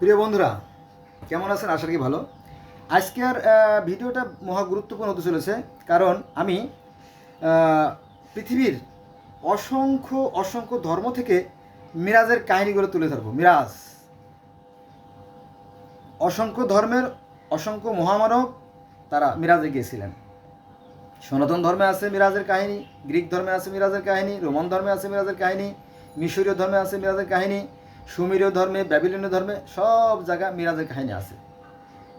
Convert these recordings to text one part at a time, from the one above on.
প্রিয় বন্ধুরা, কেমন আছেন? আশা করি ভালো। আজকের ভিডিওটা মহা গুরুত্বপূর্ণ হতে চলেছে, কারণ আমি পৃথিবীর অসংখ্য অসংখ্য ধর্ম থেকে মিরাজের কাহিনীগুলো তুলে ধরবো। মিরাজ, অসংখ্য ধর্মের অসংখ্য মহামানব তারা মিরাজে গিয়েছিলেন। সনাতন ধর্মে আছে মিরাজের কাহিনী, গ্রিক ধর্মে আছে মিরাজের কাহিনী, রোমান ধর্মে আছে মিরাজের কাহিনী, মিশরীয় ধর্মে আছে মিরাজের কাহিনী, সুমেরীয় ধর্মে, ব্যাবিলনীয় ধর্মে সব জায়গায় মিরাজের কাহিনী আছে।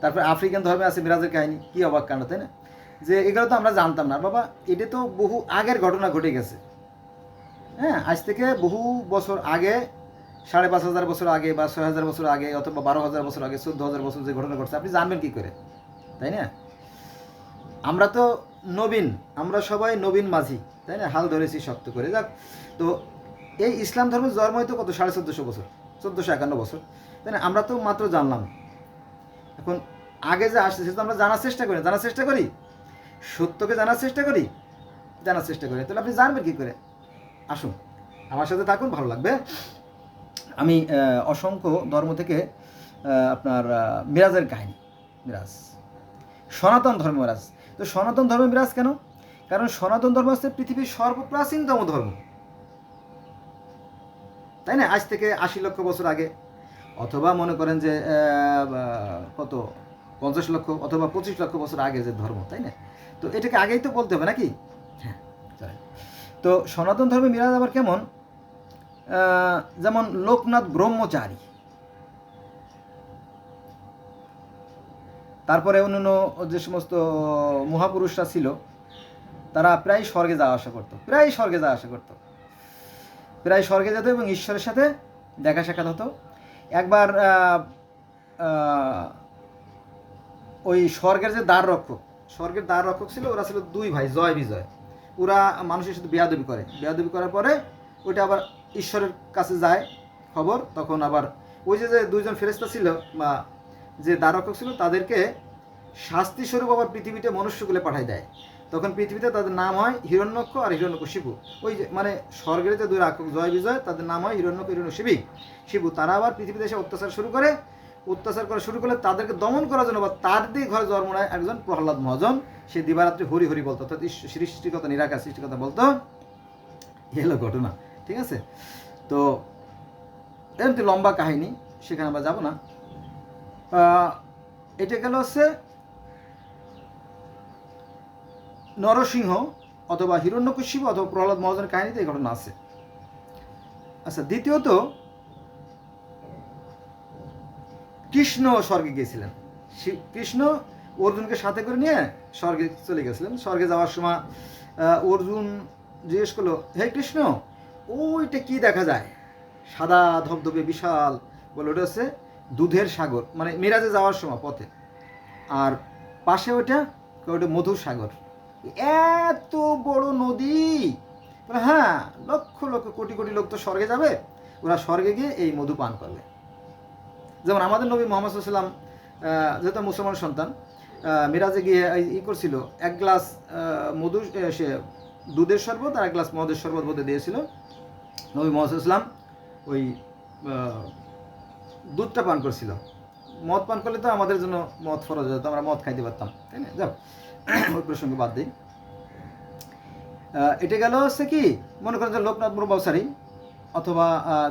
তারপরে আফ্রিকান ধর্মে আছে মিরাজের কাহিনী। কী অবাক কাণ্ড, তাই না? যে এগুলো তো আমরা জানতাম না বাবা, এটা তো বহু আগের ঘটনা ঘটে গেছে। হ্যাঁ, আজ থেকে বহু বছর আগে, 5,500 বছর আগে বা 6,000 বছর আগে অথবা 12,000 বছর আগে, 14,000 বছর যে ঘটনা ঘটছে আপনি জানবেন কী করে, তাই না? আমরা তো নবীন, আমরা সবাই নবীন মাঝি, তাই না? হাল ধরেছি শক্ত করে। যাক, তো এই ইসলাম ধর্মের জন্ম হয়তো কত 1450 বছর, 1451 বছর, তাই না? আমরা তো মাত্র জানলাম। এখন আগে যে আসছে সেটা আমরা জানার চেষ্টা করি, সত্যকে জানার চেষ্টা করি, তাহলে আপনি জানবেন কী করে? আসুন আমার সাথে থাকুন, ভালো লাগবে। আমি অসংখ্য ধর্ম থেকে আপনার মিরাজের কাহিনী, মিরাজ, সনাতন ধর্ম মিরাজ। তো সনাতন ধর্ম মিরাজ কেন? কারণ সনাতন ধর্ম হচ্ছে পৃথিবীর সর্বপ্রাচীনতম ধর্ম, তাই না? আজ থেকে 80 লক্ষ বছর আগে, অথবা মনে করেন যে কত 50 লক্ষ অথবা 25 লক্ষ বছর আগে যে ধর্ম, তাই না? তো এটাকে আগেই তো বলতে হবে নাকি? হ্যাঁ, তো সনাতন ধর্মে মিরাজ আবার কেমন? যেমন লোকনাথ ব্রহ্মচারী, তারপরে অন্যান্য যে সমস্ত মহাপুরুষরা ছিল তারা প্রায় স্বর্গে যাওয়া আসা করতো, প্রায় স্বর্গে যেত এবং ঈশ্বরের সাথে দেখা সাক্ষাৎ হতো। একবার ওই স্বর্গের যে দ্বার রক্ষক ছিল, ওরা ছিল দুই ভাই, জয় বিজয়। ওরা মানুষের সাথে বেয়াদবি করার পরে ওইটা আবার ঈশ্বরের কাছে যায় খবর। তখন আবার ওই যে দুইজন ফেরেশতা ছিল বা যে দ্বার রক্ষক ছিল, তাদেরকে শাস্তি স্বরূপ আবার পৃথিবীতে মনুষ্যকুলে পাঠায় দেয়। তখন পৃথিবীতে তাদের নাম হয় হিরণ্যক্ষ আর হিরণ্যকশিপু। ওই যে মানে স্বর্গের যে দুই রাক্ষক জয় বিজয়, তাদের নাম হয় হিরণ্যক্ষ, শিবু। তারা আবার পৃথিবীতে এসে অত্যাচার করা শুরু করলে তাদেরকে দমন করার জন্য বা তাদের ঘরে জন্ম নেয় একজন প্রহ্লাদ মহাজন। সে দিবারাত্রি হরি হরি বলতো, অর্থাৎ সৃষ্টিকতা নিরাকার সৃষ্টিকতা বলতো। এলো ঘটনা, ঠিক আছে? তো এমনি লম্বা কাহিনী, সেখানে আমরা যাব না। এটা গেল হচ্ছে নরসিংহ অথবা হিরণ্যকশিপু অথবা প্রহ্লাদ মহাজনের কাহিনীতে এই ঘটনা আছে। আচ্ছা, দ্বিতীয়ত কৃষ্ণ স্বর্গে গিয়েছিলেন। কৃষ্ণ অর্জুনকে সাথে করে নিয়ে স্বর্গে চলে গেছিলেন। স্বর্গে যাওয়ার সময় অর্জুন জিজ্ঞেস করলো, হে কৃষ্ণ, ওইটা কি দেখা যায়? সাদা ধবধবে বিশাল, বলে ওটা হচ্ছে দুধের সাগর, মানে মিরাজে যাওয়ার সময় পথে। আর পাশে ওটা মধুর সাগর। এত বড় নদী! হ্যাঁ, লক্ষ লক্ষ কোটি কোটি লোক তো স্বর্গে যাবে, ওরা স্বর্গে গিয়ে এই মধু পান করবে। যেমন আমাদের নবী মুহাম্মদ সাল্লাল্লাহু আলাইহি ওয়াসাল্লাম, যেহেতু মুসলমান সন্তান, মিরাজে গিয়ে করছিল, এক গ্লাস মধু, সে দুধের শরবত আর এক গ্লাস মদের শরবত বোধহয় দিয়েছিল। নবী মুহাম্মদ সাল্লাল্লাহু আলাইহি ওয়াসাল্লাম ওই দুধটা পান করছিল। মদ পান করলে তো আমাদের জন্য মদ ফরজ হতো, আমরা মদ খাইতে পারতাম, তাই না? যাও, ওই প্রসঙ্গে বাদ দিই। এটা গেল হচ্ছে কি, মনে করেন যে লোকনাথ ব্রহ্মচারী অথবা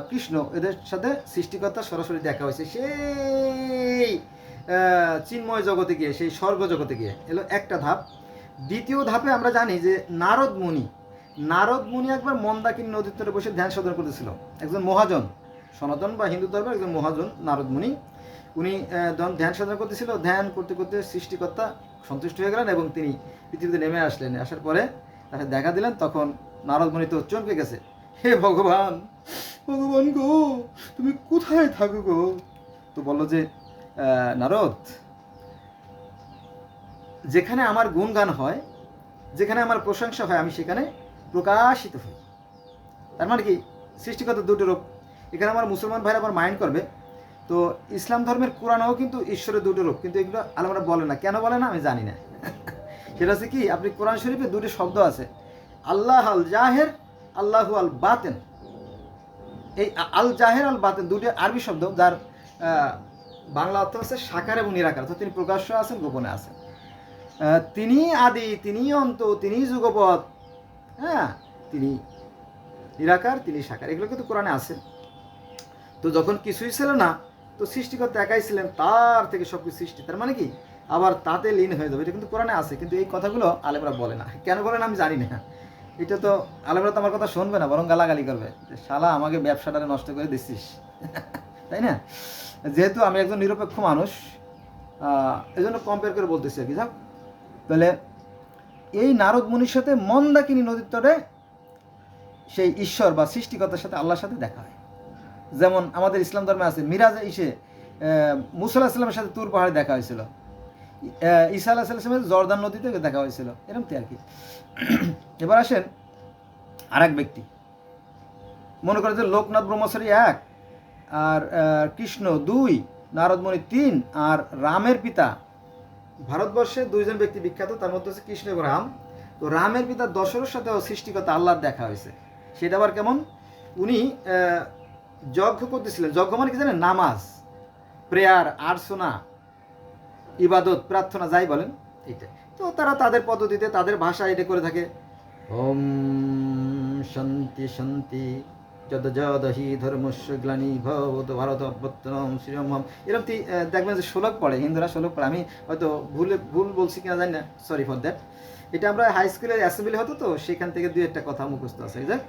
কৃষ্ণ, এদের সাথে সৃষ্টিকর্তা সরাসরি দেখা হয়েছে সেই চিন্ময় জগতে গিয়ে, সেই স্বর্গ জগতে গিয়ে। এলো একটা ধাপ। দ্বিতীয় ধাপে আমরা জানি যে নারদ মুনি একবার মন্দাকিনী নদীর তীরে বসে ধ্যান সাধন করতেছিল। একজন মহাজন, সনাতন বা হিন্দু ধর্মের একজন মহাজন নারদ মুনি। উনি ধ্যান সাধন করতেছিল। ধ্যান করতে করতে সৃষ্টিকর্তা সন্তুষ্ট হয়ে গেলেন এবং তিনি পৃথিবীতে নেমে আসলেন। আসার পরে তাকে দেখা দিলেন। তখন নারদ মুনি তো চমকে গেছে, হে ভগবান গো, তুমি কোথায় থাকো গো? তো বললো যে, নারদ, যেখানে আমার গুণগান হয়, যেখানে আমার প্রশংসা হয়, আমি সেখানে প্রকাশিত হই। তার মানে কি, সৃষ্টিকর্তা দুটো রূপ। এখানে আমার মুসলমান ভাইরা আবার মাইন্ড করবে, তো ইসলাম ধর্মের কোরআনেও কিন্তু ঈশ্বরের দুটো রূপ, কিন্তু এগুলো আলেমরা বলে না। কেন বলে না আমি জানি না। সেটা হচ্ছে কি, আপনি কোরআন শরীফে দুটো শব্দ আছে, আল্লাহ আল জাহের, আল্লাহু আল বাতেন। এই আল জাহের আল বাতেন দুটো আরবি শব্দ, যার বাংলা অর্থ হচ্ছে সাকার এবং নিরাকার, অর্থাৎ তিনি প্রকাশ্য আছেন, গোপনে আছেন। তিনি আদি, তিনি অন্ত, তিনি যুগপৎ, হ্যাঁ, তিনি নিরাকার, তিনি সাকার, এগুলো কিন্তু কোরআনে আছে। তো যখন কিছুই ছিল না, তো সৃষ্টিকর্তা একাই ছিলেন, তার থেকে সব কিছু সৃষ্টি, তার মানে কি আবার তাতে লীন হয়ে যাবে, এটা কিন্তু কোরআনে আছে। কিন্তু এই কথাগুলো আলেমরা বলে না, কেন বলে না আমি জানি না। এটা তো আলেমরা তো আমার কথা শুনবে না, বরং গালাগালি করবে, শালা আমাকে ব্যবসাটারে নষ্ট করে দিচ্ছিস তাই না। যেহেতু আমি একজন নিরপেক্ষ মানুষ, এই জন্য কম্পেয়ার করে বলতেছি আর কি। যাক, তাহলে এই নারদ মুনির সাথে মন্দাকিনী নদীর তটে সেই ঈশ্বর বা সৃষ্টিকর্তার সাথে আল্লাহর সাথে দেখা হয়। যেমন আমাদের ইসলাম ধর্মে আছে মিরাজে ইসে মুসা আলাহিস সাল্লামের সাথে তুর পাহাড়ে দেখা হয়েছিল, ঈসা আলাহিস সাল্লামের জর্দান নদীতে দেখা হয়েছিল, এরকম আর কি। এবার আসেন আর এক ব্যক্তি, মনে করেন যে লোকনাথ ব্রহ্মচারী 1, আর কৃষ্ণ 2, নারদমণি 3, আর রামের পিতা, ভারতবর্ষে 2 জন ব্যক্তি বিখ্যাত, তার মধ্যে হচ্ছে কৃষ্ণ এবং রাম। তো রামের পিতা দশরথের সাথেও সৃষ্টিকর্তা আল্লাহর দেখা হয়েছে। সেটা আবার কেমন, উনি যজ্ঞ করতেছিলেন। যজ্ঞ মানে কি জানেন, নামাজ, প্রেয়ার, আর্চনা, ইবাদত, প্রার্থনা, যাই বলেন এইটা। তো তারা তাদের পদ্ধতিতে, তাদের ভাষা এটা করে থাকে। ওম শান্তি শান্তি যদ যদ হি ধর্মস্য গ্লানি ভবত ভারত অভ্যুত্থানম শ্রীরাম, এরকম দেখবেন যে শ্লোক পড়ে, হিন্দুরা শ্লোক পড়ে। আমি হয়তো ভুল বলছি কিনা জানি না, সরি ফর দ্যাট। এটা আমরা হাই স্কুলের অ্যাসেম্বলি হতো, তো সেখান থেকে 2-1টা কথা মুখস্থ আছে। যাক,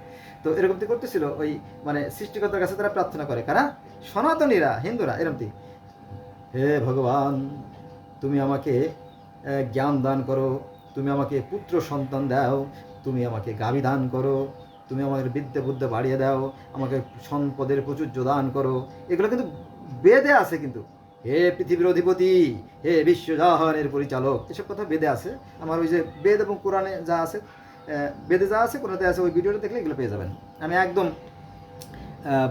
তো এরকম করতেছিল, ওই মানে সৃষ্টিকর্তার কাছে তারা প্রার্থনা করে, কারা, সনাতনীরা, হিন্দুরা। এরকম হে ভগবান, তুমি আমাকে জ্ঞান দান করো, তুমি আমাকে পুত্র সন্তান দাও, তুমি আমাকে গাভী দান করো, তুমি আমাকে বিদ্যা বুদ্ধি বাড়িয়ে দাও, আমাকে সম্পদের প্রচুর্য দান করো। এগুলো কিন্তু বেদে আছে। কিন্তু হে পৃথিবীর অধিপতি, হে বিশ্বজাহানের পরিচালক, এসব কথা বেদে আছে। আমার ওই যে বেদ এবং কোরআনে যা আছে, বেদে যা আছে কোরআনে আছে, ওই ভিডিওটা দেখলে এগুলো পেয়ে যাবেন। আমি একদম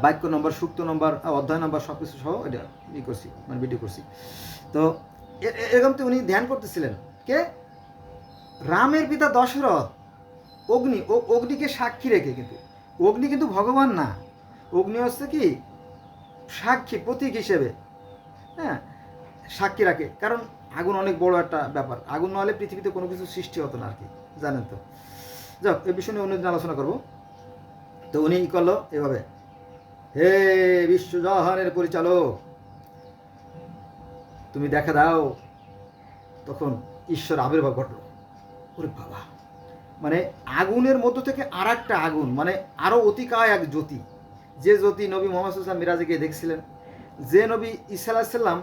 বাক্য নম্বর, সূক্ত নম্বর, অধ্যায় নম্বর সব কিছু সহ এটা করছি, মানে ভিডিও করছি। তো এরকম তো উনি ধ্যান করতেছিলেন। কে, রামের পিতা দশরথ। অগ্নিকে সাক্ষী রেখে, কিন্তু অগ্নি কিন্তু ভগবান না, অগ্নি হচ্ছে কি সাক্ষী, প্রতীক হিসেবে, হ্যাঁ, সাক্ষী রাখে। কারণ আগুন অনেক বড় একটা ব্যাপার, আগুন না হলে পৃথিবীতে কোনো কিছু সৃষ্টি হতো না আর কি, জানেন তো। যাক, এই বিষয় নিয়ে অন্যদিন আলোচনা করবো। তো উনি কি করলো এভাবে, হে বিশ্বজাহানের পরিচালক, তুমি দেখা দাও। তখন ঈশ্বর আবির্ভাব ঘটল। ওরে বাবা, মানে আগুনের মধ্য থেকে আর একটা আগুন, মানে আরও অতিকায় এক জ্যোতি, যে জ্যোতি নবী মোহাম্মদ সাল্লাল্লাহু আলাইহি ওয়াসাল্লাম মিরাজে গিয়ে দেখছিলেন, যে নবী ঈসা আলাইহিস সালাম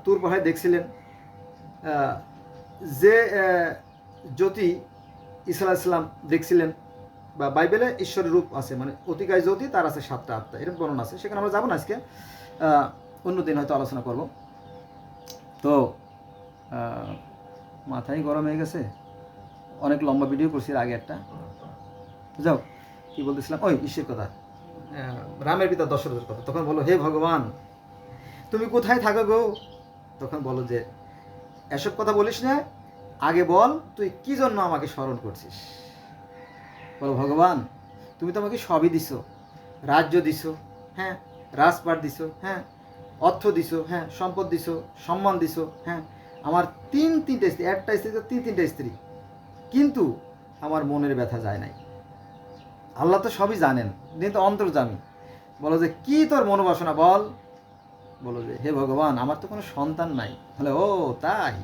তুর পাহাড়ে দেখছিলেন, যে জ্যোতি ঈসা আলাইহিস সালাম দেখছিলেন, বা বাইবেলে ঈশ্বরের রূপ আছে, মানে অতিকায় জ্যোতি, তার আছে 7টা আত্মা, এরকম বর্ণনা আছে। সেখানে আমরা যাবো না আজকে, অন্যদিন হয়তো আলোচনা করব। তো মাথায় গরম হয়ে গেছে, অনেক লম্বা ভিডিও করছি আগে একটা। যাও, কি বলতেছিলাম, ওই ঈশ্বরের কথা, রামের পিতা দশরথের কথা। তখন বলো, হে ভগবান, তুমি কোথায় থাকো গো? তখন বলো যে এসব কথা বলিস না, আগে বল তুই কি জন্য আমাকে স্মরণ করছিস। বলো, ভগবান, তুমি তো আমাকে সবই দিছো, রাজ্য দিছো, হ্যাঁ, রাজপাট দিছো, হ্যাঁ, অর্থ দিছো, হ্যাঁ, সম্পদ দিছো, সম্মান দিছো, হ্যাঁ, আমার 3-3টে স্ত্রী, একটা স্ত্রী তো 3-3টে স্ত্রী, কিন্তু আমার মনের ব্যথা যায় নাই। আল্লাহ তো সবই জানেন, তিনি তো অন্তর্যামী। বলো যে কি তোর মনোবাসনা বল। বলো যে হে ভগবান, আমার তো কোনো সন্তান নাই। বলে ও তাই,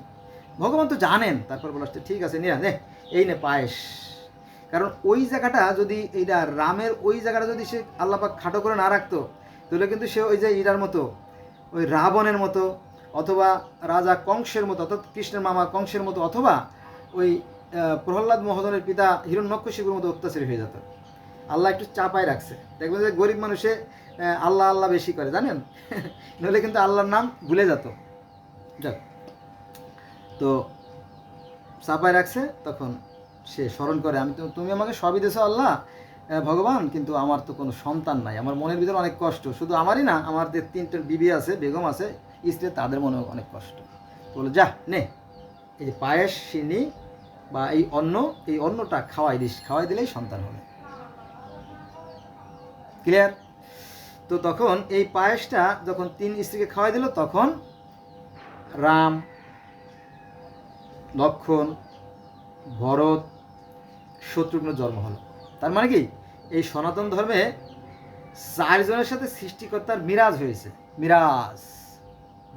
ভগবান তো জানেন। তারপর বলো ঠিক আছে, নিয়ে নে, এই নে পায়েস। কারণ ওই জায়গাটা যদি, এইটা রামের ওই জায়গাটা যদি সে আল্লাহ পাক খাটো করে না রাখতো, তাহলে কিন্তু সে ওই যে ইরার মতো, ওই রাবণের মতো, অথবা রাজা কংসের মতো, অর্থাৎ কৃষ্ণের মামা কংসের মতো, অথবা ওই প্রহ্লাদ মহাজনের পিতা হিরণ্যকশিপুর মতো অত্যাচারী হয়ে যেত। আল্লাহ একটু চাপায় রাখছে। দেখবেন যে গরিব মানুষে আল্লাহ আল্লাহ বেশি করে, জানেন, নইলে কিন্তু আল্লাহর নাম ভুলে যেত। যাক, তো চাপায় রাখছে, তখন সে স্মরণ করে, আমি তো, তুমি আমাকে সবই দিয়েছো আল্লাহ ভগবান, কিন্তু আমার তো কোনো সন্তান নাই, আমার মনের ভিতরে অনেক কষ্ট। শুধু আমারই না, আমার যে 3টে বিবি আছে, বেগম আছে, স্ত্রী, তাদের মনে অনেক কষ্ট। বলো যা নে, এই যে পায়েস চিনি বা এই অন্নটা খাওয়াই দিলেই সন্তান হবে। ক্লিয়ার? তো তখন এই পায়েসটা যখন 3 স্ত্রীকে খাওয়াই দিল, তখন রাম, লক্ষ্মণ, ভরত, শত্রুঘ্নের জন্ম হলো। তার মানে কি, এই সনাতন ধর্মে 4 জনের সাথে সৃষ্টিকর্তার মিরাজ হয়েছে। মিরাজ,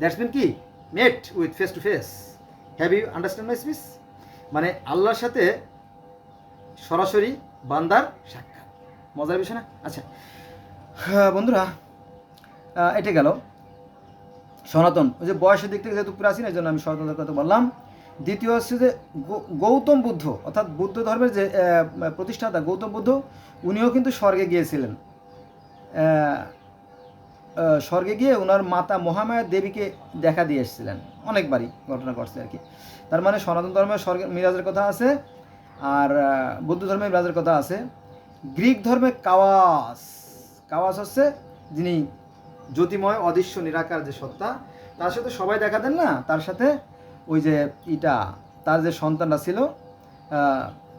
দ্যাটস মিন কি, met with face to face. Have you understand my speech? মানে আল্লাহর সাথে সরাসরি বান্দার সাক্ষাৎ। মজার বিষয় না? আচ্ছা বন্ধুরা, এটা গেল সনাতন। ওই যে বয়সের দিক থেকে যেহেতু প্রাচীন, এই জন্য আমি সনাতনের কথা বললাম। দ্বিতীয় হচ্ছে যে গৌতম বুদ্ধ, অর্থাৎ বুদ্ধ ধর্মের যে প্রতিষ্ঠাতা গৌতম বুদ্ধ, উনিও কিন্তু স্বর্গে গিয়েছিলেন। স্বর্গে গিয়ে ওনার মাতা মহামায়া দেবীকে দেখা দিয়ে এসেছিলেন, অনেকবারই ঘটনা ঘটছে আর কি। তার মানে সনাতন ধর্মের স্বর্গের মিরাজের কথা আছে, আর বৌদ্ধ ধর্মের মিরাজের কথা আছে। গ্রিক ধর্মে কাওয়াস, কাওয়াস হচ্ছে যিনি জ্যোতিময় অদৃশ্য নিরাকার যে সত্তা, তার সাথে সবাই দেখা দেন না, তার সাথে ওই যে তার যে সন্তানরা ছিল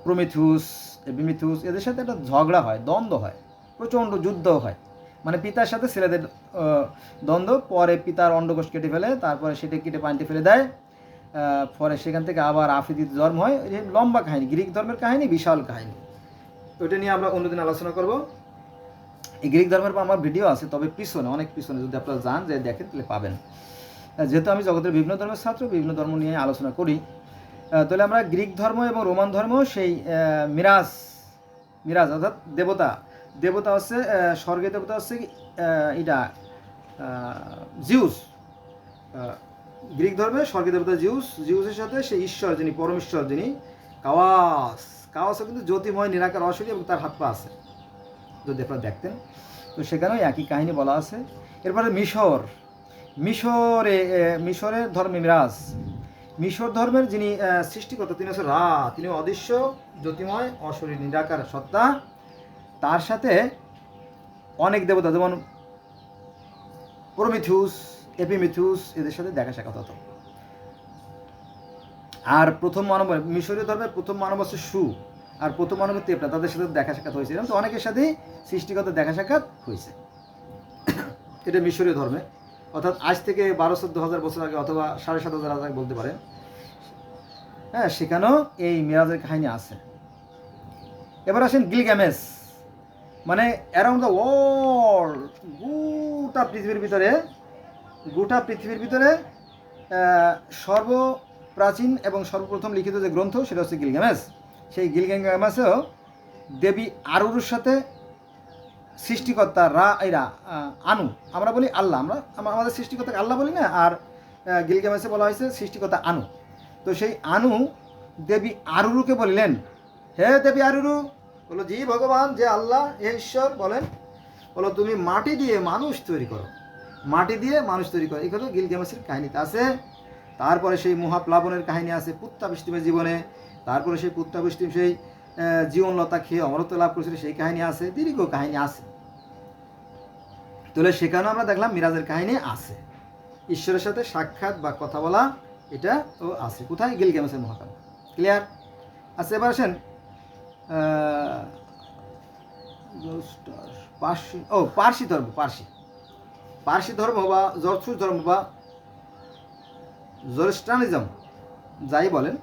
প্রমিথিউস, এপিমিথিউস, এদের সাথে একটা ঝগড়া হয়, দ্বন্দ্ব হয়, প্রচণ্ড যুদ্ধ হয়। মানে পিতার সাথে ছেলেদের দ্বন্দ্ব, পরে পিতার অন্ডকোষ কেটে ফেলে, তারপরে সেটা কেটে পানিতে ফেলে দেয়, পরে সেখান থেকে আবার আফ্রিদিতে জন্ম হয়। এই লম্বা কাহিনী, গ্রিক ধর্মের কাহিনী, বিশাল কাহিনী। ওইটা নিয়ে আমরা অন্যদিন আলোচনা করব। এই গ্রিক ধর্মের পর আমার ভিডিও আছে, তবে পিছনে, অনেক পিছনে, যদি আপনারা যান যে দেখেন তাহলে পাবেন। যেহেতু আমি জগতের বিভিন্ন ধর্মের ছাত্র, বিভিন্ন ধর্ম নিয়ে আলোচনা করি, তাহলে আমরা গ্রিক ধর্ম এবং রোমান ধর্ম, সেই মিরাজ অর্থাৎ দেবতা হচ্ছে স্বর্গের দেবতা হচ্ছে জিউস। গ্রিক ধর্মে স্বর্গের দেবতা জিউসের সাথে সেই ঈশ্বর যিনি পরমেশ্বর, যিনি কাওয়াসও কিন্তু জ্যোতিময় নিরাকার অশরীরী, এবং তার হাত পা আছে, যদি আপনারা দেখতেন। তো সেখানেও একই কাহিনী বলা আছে। এরপরে মিশরের ধর্মে মিরাজ। মিশর ধর্মের যিনি সৃষ্টিকর্তা, তিনি হচ্ছে রা, তিনি অদৃশ্য জ্যোতিময় অশরীরী নিরাকার সত্তা। তার সাথে অনেক দেবতা, যেমন প্রমিথিউস, এপিমিথিউস, এদের সাথে দেখা সাক্ষাৎ হতো। আর প্রথম মানব, মিশরীয় ধর্মের প্রথম মানব হচ্ছে সু, আর প্রথম মানবের তেপটা, তাদের সাথে দেখা সাক্ষাৎ হয়েছে। এরকম তো অনেকের সাথেই সৃষ্টিকর্তার দেখা সাক্ষাৎ হয়েছে। এটা মিশরীয় ধর্মে, অর্থাৎ আজ থেকে 12-14 বছর আগে, অথবা 7,500 আগে বলতে পারেন। হ্যাঁ, সেখানেও এই মিরাজের কাহিনী আছে। এবার আসেন গিলগামেশ। মানে অ্যারাউন্ড দ্য ওয়ার্ল্ড, গোটা পৃথিবীর ভিতরে সর্বপ্রাচীন এবং সর্বপ্রথম লিখিত যে গ্রন্থ, সেটা হচ্ছে গিলগামেশ। সেই গিলগামেশেও দেবী আরুর সাথে সৃষ্টিকর্তা আনু, আমরা বলি আল্লাহ, আমাদের সৃষ্টিকর্তাকে আল্লাহ বলি না, আর গিলগামেশে বলা হয়েছে সৃষ্টিকর্তা আনু। তো সেই আনু দেবী আরুরুকে বললেন, হে দেবী আরুরু, বলো জি ভগবান, যে আল্লাহ, হে ঈশ্বর, বলেন, বলো তুমি মাটি দিয়ে মানুষ তৈরি করো। এই কথা গিলগামেশের কাহিনীতে আছে। তারপরে সেই মহাপ্লাবনের কাহিনী আছে পুত্তাবৃষ্টিমের জীবনে। তারপরে সেই পুত্তাবৃষ্টিম সেই জীবনলতা খেয়ে অমরত্ব লাভ করেছিল, সেই কাহিনী আছে, দীর্ঘ কাহিনী আছে। তাহলে সেখানেও আমরা দেখলাম মিরাজের কাহিনী আছে, ঈশ্বরের সাথে সাক্ষাৎ বা কথা বলা, এটা ও আছে। কোথায়? গিলগামেশের মহাকাব্য। ক্লিয়ার? আচ্ছা, এবার আসেন পার্সি ধর্ম বা জরথ্রুস ধর্ম বা জোরস্ট্রানিজম, যাই বলেন,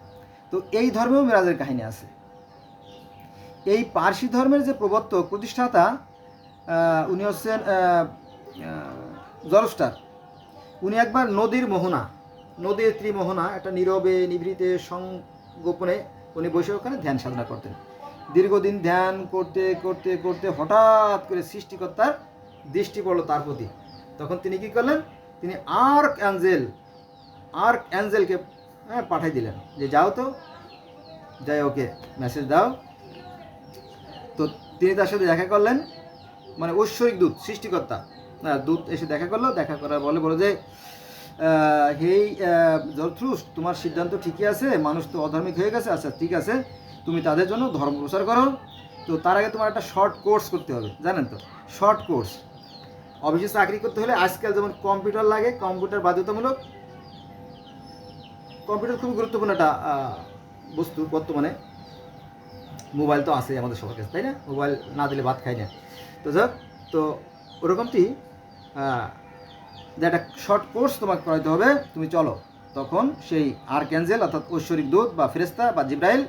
তো এই ধর্মেও মিরাজের কাহিনী আছে। এই পার্সি ধর্মের যে প্রবর্তক, প্রতিষ্ঠাতা, উনি হচ্ছেন জরস্টার। উনি একবার নদীর ত্রিমোহনা, একটা নীরবে নিভৃতে সংগোপনে উনি বসে ওখানে ধ্যান সাধনা করতেন। দীর্ঘদিন ধ্যান করতে করতে করতে হঠাৎ করে সৃষ্টিকর্তার দৃষ্টি পড়ল তার প্রতি। তখন তিনি কি করলেন? তিনি আর্ক অ্যাঞ্জেলকে পাঠিয়ে দিলেন যে যাই ওকে মেসেজ দাও। তো তিনি তার সাথে দেখা করলেন, মানে ঐশ্বরিক দূত, সৃষ্টিকর্তা দূত এসে দেখা করলো। দেখা করার বলে যে হেই জরথ্রুস, তোমার সিদ্ধান্ত ঠিকই আছে, মানুষ তো অধার্মিক হয়ে গেছে। আচ্ছা ঠিক আছে, তুমি তাদের জন্য ধর্ম প্রচার করো। তো তার আগে তোমার একটা শর্ট কোর্স করতে হবে, জানেন তো? Short course. অফিসে চাকরি করতে হলে আজকাল যেমন কম্পিউটার লাগে, কম্পিউটার বাধ্যতামূলক। কম্পিউটার খুবই গুরুত্বপূর্ণ একটা বস্তু বর্তমানে। মোবাইল তো আছে আমাদের সবার কাছে, তাই না? মোবাইল না দিলে ভাত খাই না। তো ওরকমটি যে একটা শর্ট কোর্স তোমাকে করাইতে হবে, তুমি চলো। তখন সেই আর্কএঞ্জেল অর্থাৎ ঐশ্বরিক দূত বা ফেরেশতা বা জিব্রাইল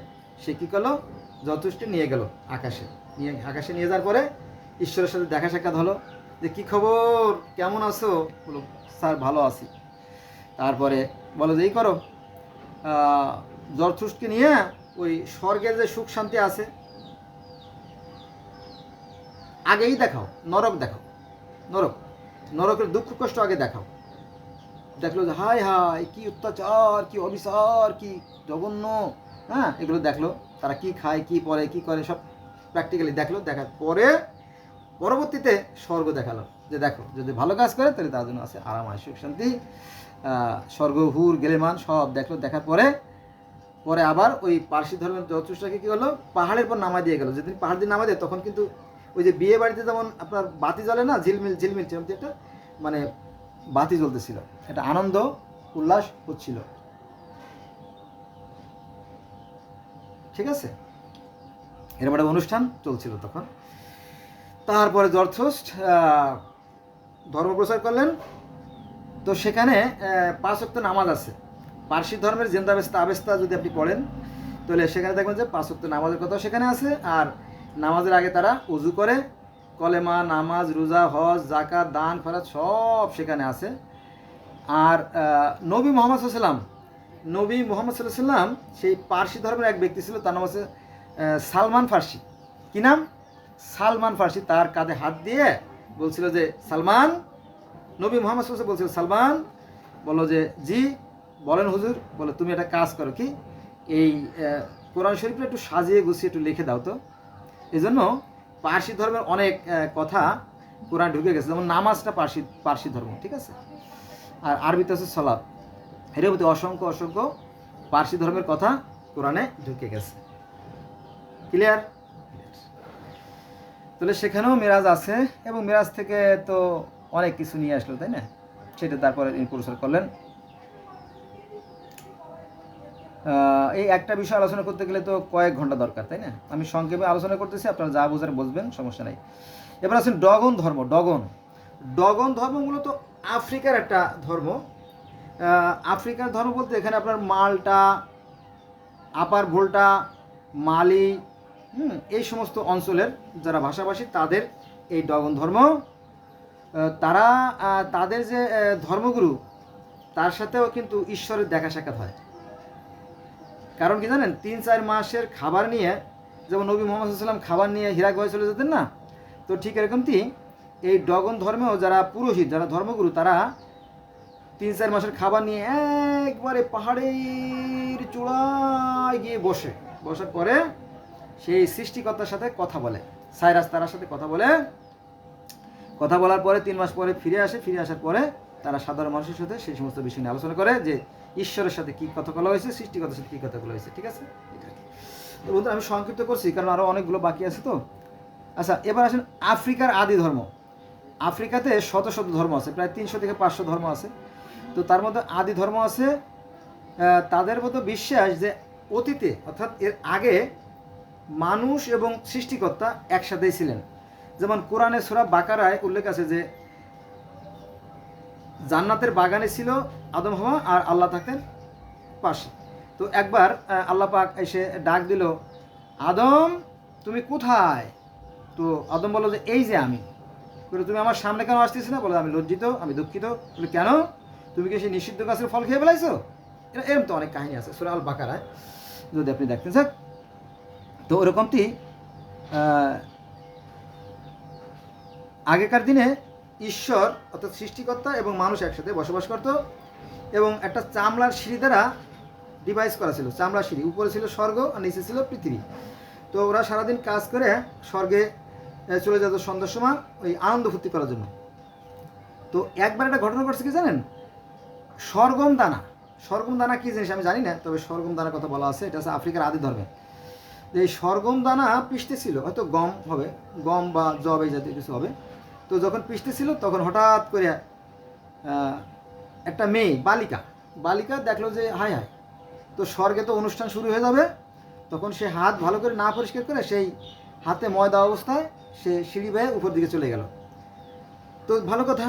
সে কী করলো, যথেষ্ট নিয়ে গেল আকাশে নিয়ে যাওয়ার পরে ঈশ্বরের সাথে দেখা সাক্ষাৎ হলো, যে কী খবর, কেমন আছো? বলো স্যার ভালো আছি। তারপরে বলো যে এই করো, জরথুস্টকে নিয়ে ওই স্বর্গের যে সুখ শান্তি আছে আগেই দেখাও, নরকের দুঃখ কষ্ট আগে দেখাও। দেখলো যে হায় হায় কি অত্যাচার, কি অবিচার, কি জঘন্য, হ্যাঁ এগুলো দেখলো। তারা কি খায়, কি পরে, কি করে, সব প্র্যাকটিক্যালি দেখলো। দেখার পরে পরবর্তীতে স্বর্গ দেখালো, যে দেখো যদি ভালো কাজ করে তাহলে তার জন্য আছে আরাম, সুখ শান্তি, স্বর্গ, হুর, গেলেমান সব দেখলো। দেখার পরে আবার ওই পার্সি ধর্মের যথেষ্টকে কী হলো, পাহাড়ের পর নামা দিয়ে গেল। যেদিন পাহাড় দিয়ে নামা দেয় তখন কিন্তু ওই যে বিয়ে বাড়িতে যেমন আপনার বাতি জ্বলে না, ঝিলমিল সেরকম একটা মানে বাতি জ্বলতেছিল, একটা আনন্দ উল্লাস হচ্ছিল, ঠিক আছে, এরকম একটা অনুষ্ঠান চলছিল তখন। তারপরে জরথুস্ট ধর্ম প্রচার করলেন। তো সেখানে 5 ওয়াক্ত নামাজ আছে। পার্সি ধর্মের জেন্দাবেস্তা আবেস্তা যদি আপনি পড়েন তাহলে সেখানে দেখবেন যে 5 ওয়াক্ত নামাজের কথা সেখানে আছে। আর নামাজের আগে তারা উজু করে, কলেমা, নামাজ, রোজা, হজ, জাকাত, দান, খরাত সব সেখানে আছে। আর নবী মোহাম্মদ সাল্লাল্লাহু সাল্লাম সেই পার্সি ধর্মের এক ব্যক্তি ছিল, তার নাম হচ্ছে সালমান ফার্সি। কি নাম? সালমান ফার্সি। তার কাঁধে হাত দিয়ে বলছিল যে সালমান, নবী মোহাম্মদ সাল্লাল্লাহু বলছিল সালমান, বলো যে জি বলেন হুজুর। বলো তুমি একটা কাজ করো, কি এই কোরআন শরীফটা একটু সাজিয়ে গুছিয়ে একটু লিখে দাও তো। এই জন্য পার্সি ধর্মের অনেক কথা কোরআন ঢুকে গেছে, যেমন নামাজটা পার্সি ধর্ম, ঠিক আছে। আর আরবিতে হচ্ছে সালাত। এর মধ্যে অসংখ্য পার্সি ধর্মের কথা কোরআনে ঢুকে গেছে। ক্লিয়ার? তাহলে সেখানেও মেরাজ আছে, এবং মেরাজ থেকে তো অনেক কিছু নিয়ে আসলো, তাই না? সেটা তারপরে প্রচার করলেন। এই একটা বিষয় আলোচনা করতে গেলে তো কয়েক ঘন্টা দরকার, তাই না? আমি সংক্ষেপে আলোচনা করতেছি, আপনারা যা বোঝার বুঝবেন, সমস্যা নাই। এবার আছেন ডগন ধর্ম। ডগন ধর্ম মূলত আফ্রিকার একটা ধর্ম। আফ্রিকার ধর্ম বলতে এখানে আপনার মাল্টা, আপার ভোল্টা, মালি, এই সমস্ত অঞ্চলের যারা ভাষাভাষী তাদের এই ডগন ধর্ম। তারা তাদের যে ধর্মগুরু তার সাথেও কিন্তু ঈশ্বরের দেখা সাক্ষাৎ হয়। কারণ কি জানেন, 3-4 মাসের খাবার নিয়ে, যেমন নবী মোহাম্মদ সাল্লাম খাবার নিয়ে হিরা গুহায় চলে যেতেন না, তো ঠিক এরকমটি এই ডগন ধর্মেও যারা পুরোহিত, যারা ধর্মগুরু, তারা 3-4 মাসের খাবার নিয়ে একবারে পাহাড়ের চূড়ায় গিয়ে বসার পরে সেই সৃষ্টিকর্তার সাথে কথা বলে, সাইরাস তারার সাথে কথা বলার পরে 3 মাস পরে ফিরে আসার পরে তারা সাধারণ মানুষের সাথে সেই সমস্ত বিষয় নিয়ে আলোচনা করে, যে ঈশ্বরের সাথে কী কথা বলা হয়েছে, সৃষ্টিকর্তার সাথে কী কথা বলা হয়েছে, ঠিক আছে। তো বন্ধু আমি সংক্ষিপ্ত করছি কারণ আরও অনেকগুলো বাকি আছে তো। আচ্ছা, এবার আসেন আফ্রিকার আদি ধর্ম। আফ্রিকাতে শত ধর্ম আছে, প্রায় 300 থেকে 500 ধর্ম আছে। তো তার মধ্যে আদি ধর্ম আছে, তাদের মতো বিশ্বাস যে অতীতে অর্থাৎ এর আগে মানুষ এবং সৃষ্টিকর্তা একসাথেই ছিলেন। যেমন কোরআনে সূরা বাকারায় উল্লেখ আছে যে জান্নাতের বাগানে ছিল আদম হাওয়া আর আল্লাহ থাকতেন পাশে। তো একবার আল্লাহ পাক এসে ডাক দিল, আদম তুমি কোথায়? তো আদম বলল যে এই যে আমি। তুমি আমার সামনে কেন আসতেছি না? বলে আমি লজ্জিত, আমি দুঃখিত। বলে কেন? তুমি কি সেই নিষিদ্ধ গাছের ফল খেয়ে ফেলাইছো? এরকম তো অনেক কাহিনী আছে সূরা আল বাকারায়, যদি আপনি দেখতেন স্যার। তো ওরকমটি আগেকার দিনে ঈশ্বর অর্থাৎ সৃষ্টিকর্তা এবং মানুষ একসাথে বসবাস করত, এবং একটা চামড়ার সিঁড়ি দ্বারা ডিভাইস করা ছিল। চামড়ার সিঁড়ি, উপরে ছিল স্বর্গ আর নিচে ছিল পৃথিবী। তো ওরা সারাদিন কাজ করে স্বর্গে চলে যেত সন্ধ্যার সময় ওই আনন্দ ফুর্তি করার জন্য। তো একবার একটা ঘটনা ঘটছে কি জানেন, সরগম দানা কী জিনিস আমি জানি না, তবে সরগম দানার কথা বলা আছে। এটা আছে আফ্রিকার আদি ধর্মে। এই সরগম দানা পিষতেছিল, হয়তো গম হবে, গম বা জব এই জাতীয় কিছু হবে। তো যখন পিষতেছিল তখন হঠাৎ করে একটা মেয়ে বালিকা দেখলো যে হায় হায়, তো স্বর্গে তো অনুষ্ঠান শুরু হয়ে যাবে। তখন সে হাত ভালো করে না পরিষ্কার করে সেই হাতে ময়দা অবস্থায় সে সিঁড়ি বেয়ে উপর দিকে চলে গেল। তো ভালো কথা।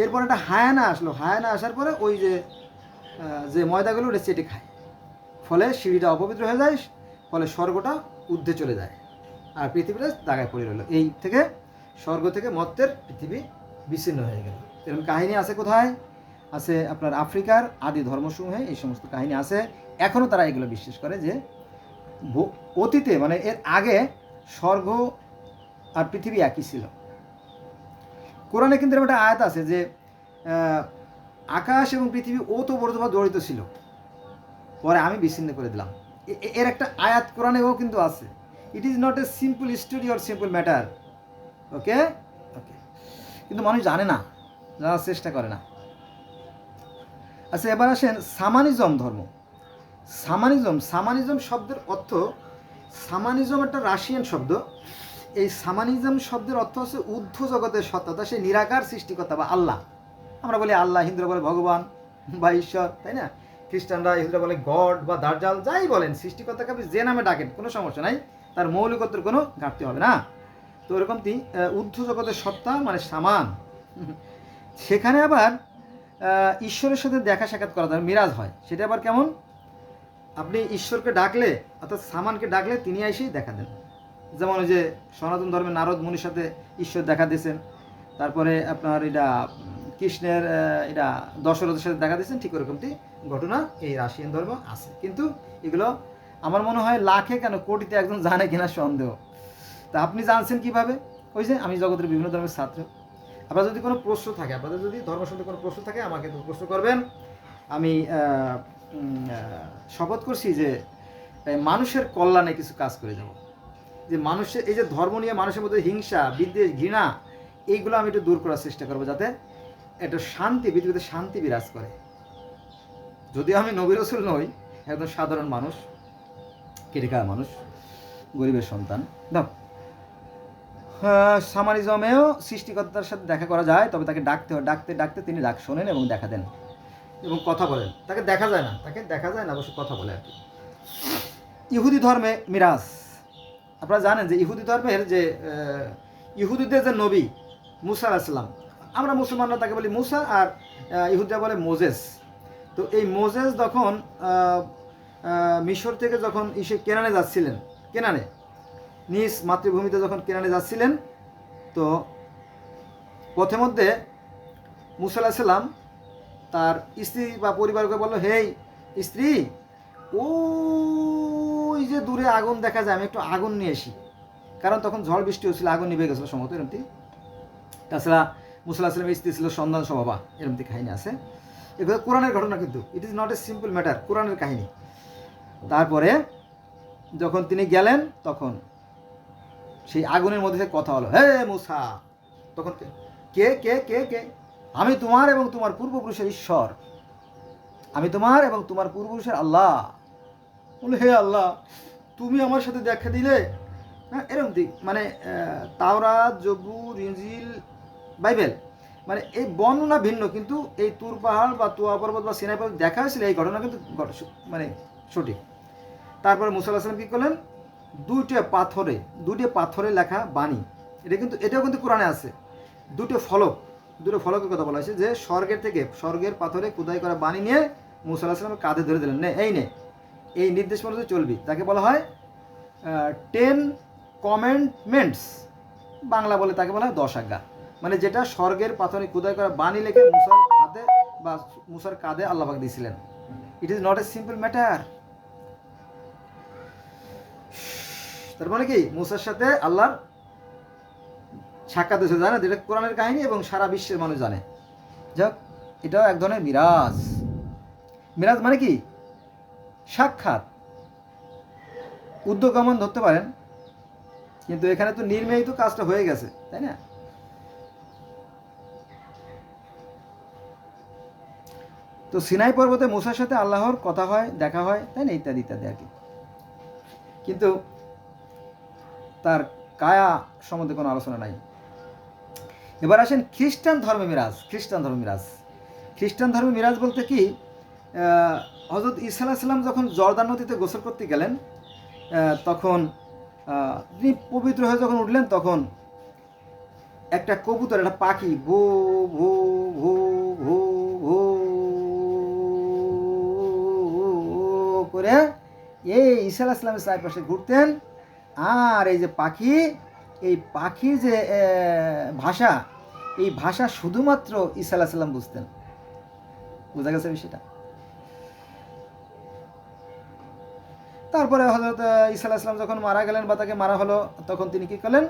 এরপর একটা হায়ানা আসলো, হায়ানা আসার পরে ওই যে ময়দাগুলো ওটা চেটে খায়, ফলে সিঁড়িটা অপবিত্র হয়ে যায়, ফলে স্বর্গটা ঊর্ধ্বে চলে যায় আর পৃথিবীটা দাগায় পড়ে রইল। এই থেকে স্বর্গ থেকে মর্ত্যের পৃথিবী বিচ্ছিন্ন হয়ে গেল। এরকম কাহিনী আছে কোথায়? আছে আপনার আফ্রিকার আদি ধর্মসমূহে এই সমস্ত কাহিনী আছে। এখনও তারা এগুলো বিশ্বাস করে যে অতীতে মানে এর আগে স্বর্গ আর পৃথিবী একই ছিল। কোরআনে কিন্তু এরকম একটা আয়াত আছে যে আকাশ এবং পৃথিবী ওতপ্রোতভাবে জড়িত ছিল, পরে আমি বিচ্ছিন্ন করে দিলাম। এর একটা আয়াত কোরআনেও কিন্তু আছে। It is not a simple story or simple matter. Okay okay, কিন্তু মানুষ জানে না, জানার চেষ্টা করে না। আচ্ছা, এবার আসেন সামানিজম ধর্ম। সামানিজম শব্দের অর্থ, সামানিজম একটা রাশিয়ান শব্দ। এই সামানিজম শব্দের অর্থ হচ্ছে ঊর্ধ্ব জগতের সত্তা, সে নিরাকার সৃষ্টিকর্তা বা আল্লাহ। আমরা বলি আল্লাহ, হিন্দুরা বলে ভগবান বা ঈশ্বর, তাই না? খ্রিস্টানরা ইহুদিরা বলে গড বা দার্জাল, যাই বলেন, সৃষ্টিকর্তাকে আপনি যে নামে ডাকেন কোনো সমস্যা নাই, তার মৌলিকত্বের কোনো ঘাটতি হবে না। তো এরকমটি ঊর্ধ্ব জগতের সত্তা মানে সামান। সেখানে আবার ঈশ্বরের সাথে দেখা সাক্ষাৎ করা যায়, মিরাজ হয়। সেটা আবার কেমন? আপনি ঈশ্বরকে ডাকলে, অর্থাৎ সামানকে ডাকলে তিনি এসেই দেখা দেন। যেমন ওই যে সনাতন ধর্মের নারদ মুনির সাথে ঈশ্বর দেখা দিয়েছেন, তারপরে আপনার এটা কৃষ্ণের এটা দশরথের সাথে দেখা দিয়েছেন, ঠিক ওরকমটি ঘটনা এই রাশিয়ান ধর্ম আছে। কিন্তু এগুলো আমার মনে হয় লাখে কেন কোটিতে একজন জানে কিনা সন্দেহ। তা আপনি জানছেন কিভাবে? ওই যে আমি জগতের বিভিন্ন ধর্মের ছাত্র, আপনার যদি কোনো প্রশ্ন থাকে, আপনাদের যদি ধর্ম সম্বন্ধে কোনো প্রশ্ন থাকে আমাকে তো প্রশ্ন করবেন। আমি শপথ করছি যে মানুষের কল্যাণে কিছু কাজ করে যাব। যে মানুষের এই যে ধর্ম নিয়ে মানুষের মধ্যে হিংসা, বিদ্বেষ, ঘৃণা, এইগুলো আমি একটু দূর করার চেষ্টা করবো, যাতে একটা শান্তি, পৃথিবীতে শান্তি বিরাজ করে। যদিও আমি নবী রাসূল নই, একদম সাধারণ মানুষ, কেটে খাওয়া মানুষ, গরিবের সন্তান। দাও সামানিজমেও সৃষ্টিকর্তার সাথে দেখা করা যায়, তবে তাকে ডাকতে হয়, ডাকতে ডাকতে তিনি ডাক শোনেন এবং দেখা দেন এবং কথা বলেন। তাকে দেখা যায় না, অবশ্য কথা বলে আর কি। ইহুদি ধর্মে মিরাজ, আপনারা জানেন যে ইহুদি ধর্মের যে ইহুদিদের যে নবী মুসা আলাইহিস সালাম, আমরা মুসলমানরা তাকে বলি মুসা, আর ইহুদিরা বলে মোজেস। তো এই মোজেস যখন মিশর থেকে যখন কেনানে যাচ্ছিলেন, কেনানে নিজ মাতৃভূমিতে যখন কেনানে যাচ্ছিলেন, তো পথে মধ্যে মুসা আলাইহিস সালাম তার স্ত্রী বা পরিবারকে বলল, হেই স্ত্রী, ওই যে দূরে আগুন দেখা যায়, আমি একটু আগুন নিয়ে আসি। কারণ তখন ঝড় বৃষ্টি হচ্ছিল, আগুন নিভে গেছিলো সম্ভবত এরমতি। তাছাড়া মুসা আলাইহিস সালামের স্ত্রী ছিল সন্ধান স্বভাবা, এরমতি কাহিনী আছে। এগুলো কোরআনের ঘটনা, কিন্তু ইট is not a simple matter, কোরআনের কাহিনী। তারপরে যখন তিনি গেলেন, তখন সেই আগুনের মধ্যে কথা হলো, হে মুসা। তখন কে কে কে কে? আমি তোমার এবং তোমার পূর্বপুরুষের ঈশ্বর, আমি তোমার এবং তোমার পূর্বপুরুষের আল্লাহ। বলে, হে আল্লাহ, তুমি আমার সাথে দেখা দিলে। হ্যাঁ, এরকম দিক মানে তাওরাত, জবুর, ইনজিল, বাইবেল, মানে এই বর্ণনা ভিন্ন, কিন্তু এই তুর পাহাড় বা তুয়া পর্বত বা সিনাই পর্বত দেখা হয়েছিল, এই ঘটনা কিন্তু মানে সঠিক। তারপরে মুসা আলাইহিস সালাম কী করলেন? দুটো পাথরে লেখা বাণী, এটাও কিন্তু কোরআনে আছে। দুটো ফলকের কথা বলা হয়েছে, যে স্বর্গের পাথরে খোদাই করা বাণী নিয়ে মুসা আলাইহিস সালামের কাঁধে ধরে দিলেন, নে এই নির্দেশ মতো চলবি। তাকে বলা হয় 10 কমেন্ডমেন্টস, বাংলা বলে তাকে বলা হয় 10 আজ্ঞা। মানে যেটা স্বর্গের পাথরে খোদাই করা বাণী লিখে মুসার হাতে বা মুসার কাঁধে আল্লাহ পাক দিয়েছিলেন। ইট is not a simple matter. তার মানে কি, মুসার সাথে আল্লাহর সাক্ষাৎ হয়েছে, জানে, যেটা কোরআনের কাহিনী এবং সারা বিশ্বের মানুষ জানে। যাক, এটাও এক ধরনের মিরাজ। মিরাজ মানে কি? সাক্ষাৎ, উদ্যোগমন ধরতে পারেন, কিন্তু এখানে তো নির্মেয়িত কাজটা হয়ে গেছে, তাই না? তো সিনাই পর্বতে মুসার সাথে আল্লাহর কথা হয়, দেখা হয়, তাই না, ইত্যাদি ইত্যাদি আর কি। কিন্তু তার কায়া সম্বন্ধে কোনো আলোচনা নাই। এবার আসেন খ্রিস্টান ধর্মে মিরাজ। খ্রিস্টান ধর্মে মিরাজ বলতে কি, হযরত ঈসা আলাইহিস সালাম যখন জর্দান নদীতে গোসল করতে গেলেন, তখন তিনি পবিত্র হয়ে যখন উঠলেন, তখন একটা কবুতর, একটা পাখি ভো ভো ভো ভো ভো করে এই ঈসা আলাইহিস সালামের চারপাশে ঘুরতেন। আর এই যে পাখি, এই পাখির যে ভাষা, এই ভাষা শুধুমাত্র ঈসা আলাইহিস সালাম বুঝতেন। বোঝা গেছে বিষয়টা? তারপরে হযরত ঈসা আলাইহিস সালাম যখন মারা গেলেন বা তাকে মারা হলো, তখন তিনি কী করলেন,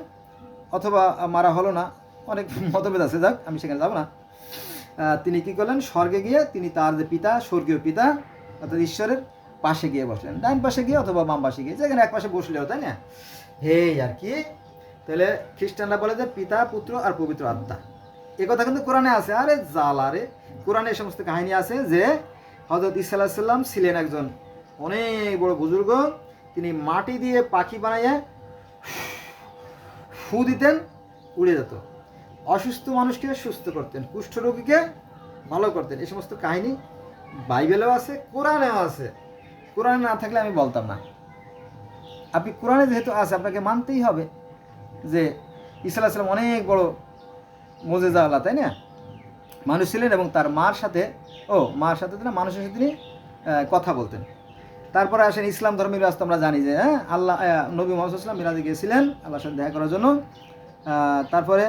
অথবা মারা হলো না, অনেক মতভেদ আছে, যাক আমি সেখানে যাব না। তিনি কী করলেন, স্বর্গে গিয়ে তিনি তার যে পিতা, স্বর্গীয় পিতা অর্থাৎ ঈশ্বরের পাশে গিয়ে বসলেন, ডান পাশে গিয়ে অথবা বাম পাশে গিয়ে, যেখানে এক পাশে বসলেও, তাই না? হে আর কি, তাহলে খ্রিস্টানরা বলে যে পিতা, পুত্র আর পবিত্র আত্মা। এ কথা কিন্তু কোরআনে আছে। আরে জালা রে, কোরআনে এই সমস্ত কাহিনী আছে যে হযরত ঈসা আলাইহিস সালাম ছিলেন একজন অনেক বড় বুজুর্গ। তিনি মাটি দিয়ে পাখি বানাইয়া ফু দিতেন, উড়ে যেত। অসুস্থ মানুষকে সুস্থ করতেন, কুষ্ঠরোগীকে ভালো করতেন। এই সমস্ত কাহিনী বাইবেলেও আছে, কোরআনেও আছে। কোরআনে না থাকলে আমি বলতাম না। আপনি কোরআনে যেহেতু আছে, আপনাকে মানতেই হবে যে ঈসা আলাইহিস সালাম অনেক বড় মুজিজা আল্লাহ, তাই না? মানুষ ছিলেন এবং তার মার সাথে মানুষের সাথে তিনি কথা বলতেন। তারপরে আসেন ইসলাম ধর্মের রাস্তা। আমরা জানি যে আল্লাহ নবী মুহাম্মদ সাল্লাল্লাহু আলাইহি ওয়াসাল্লাম মিরাজে গিয়েছিলেন আল্লাহর সাথে দেখা করার জন্য। তারপরে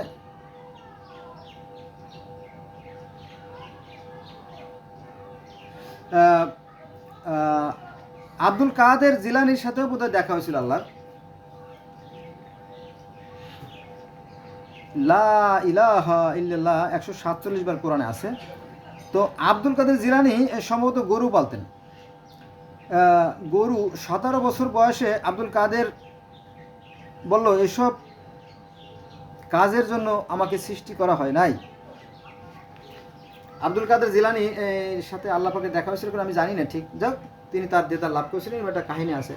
আব্দুল কাদের জিলানির সাথেও বোধহয় দেখা হয়েছিল আল্লাহর। লা ইলাহা ইল্লাল্লাহ 147 বার কোরআনে আছে। তো আব্দুল কাদের জিলানি সম্ভবত গরু পালতেন। গরু 17 বছর বয়সে আব্দুল কাদের বলল, এসব কাজের জন্য আমাকে সৃষ্টি করা হয় নাই। আব্দুল কাদের জিলানি সাথে আল্লাহ পাকের দেখা হয়েছিল কিনা আমি জানি না ঠিক, যাক তিনি তার দেদার লাভ করেছিলেন, একটা কাহিনী আছে।